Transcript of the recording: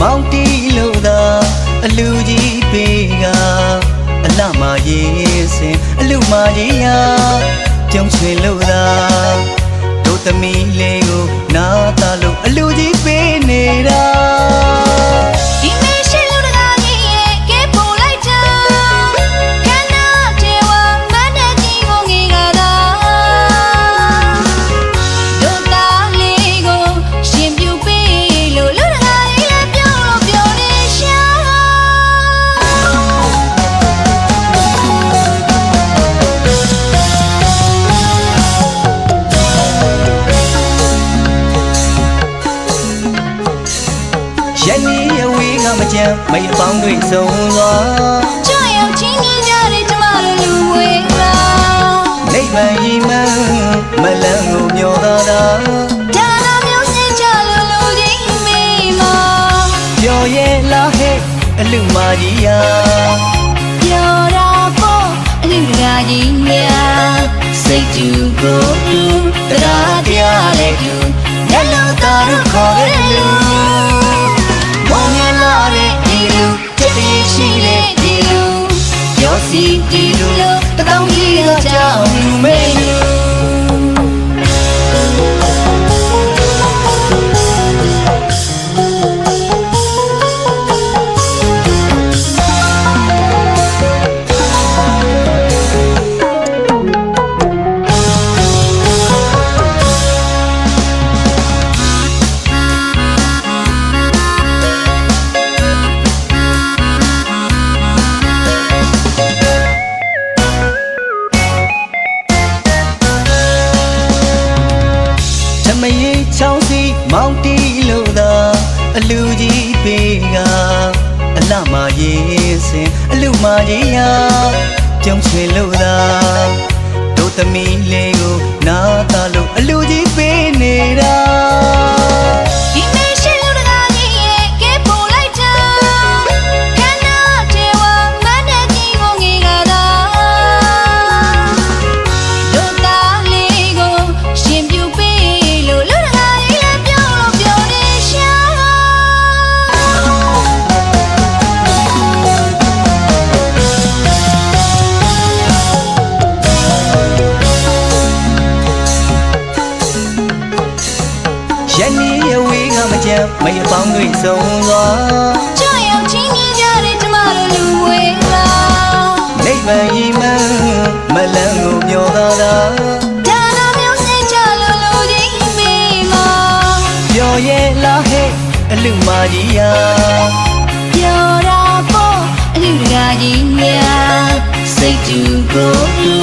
မောင်တီလို့သာအလူကြီးပေးကအလှမရေးစင်အလူမကြီးရာပြုံးချွေလို့သာတို့သမီးလေးကိုနာတာလို့အလူကြီးပေးနေတာဒီမေရှိလူတကာကြီးရဲ့ကဲပို့လိုက်တာခန္ဓာကျေဝမနဲ့ကြီးကိုငေကသာတို့သားလေးကိုရှင်ပြူပေးလို့လူတကာကြီးလည်းပြောလို့ပြောနေရှာရန်ကြီးအဝေးကမကြမ်းမိတ်ပေါင်းတွေဆုံးသွားကြောက်ရောက်ချင်းကြီးကြတဲ့ကျမတို့လူဝေးလာနိဗ္ဗာန်ရီမှန်းမလန်းကိုမျောသာတာဒါနာမျိုးစင်ကြလို့လူကြီးမိမပြောရဲ့လားဟဲ့အလူမကြီးရာပြောတာပေါ့အလူရာကြီးများစိတ်တူကိုတူတရားတရားလေးတူလက်လုံးသားတို့ခေါ်တဲ့လူဘုံရလာတဲ့ဒီလူတတိရှိတဲ့ဒီလူရောစီဒီလူလို့တောင်းကြီးကကြောက်လူမေလူမရေးချောင်းစီမောင်တီလို့သာအလူကြီးပေးကအလှမရေးစင်အလူမကြီးရာပြုံးချွေလို့သာတို့သမီးလေးကိုနာတာလို့အလူကြီးပေးနေတာဒီမေရှိလူတကာကြီးရဲ့ကဲပို့လိုက်တာခန္ဓာကျေဝမနဲ့ကြီးကိုငေကသာတို့သားလေးကိုရှင်ပြူပေးလို့လူတကာကြီးလည်းပြောလို့ပြောနေရှာရန်ကြီးအဝေးကမကြမ်းမိတ်ပေါင်းတွေဆုံးသွားကြောက်ရောက်ချင်းကြီးကြတဲ့ကျမတို့လူဝေးလာနိဗ္ဗာန်ရီမှန်းမလန်းကိုမျောသာတာဒါနာမျိုးစင်ကြလို့လူကြီးမိမပြောရဲ့လားဟဲ့အလူမကြီးရာပြောတာပေါ့အလူတကာကြီးများစိတ်တူကိုတူ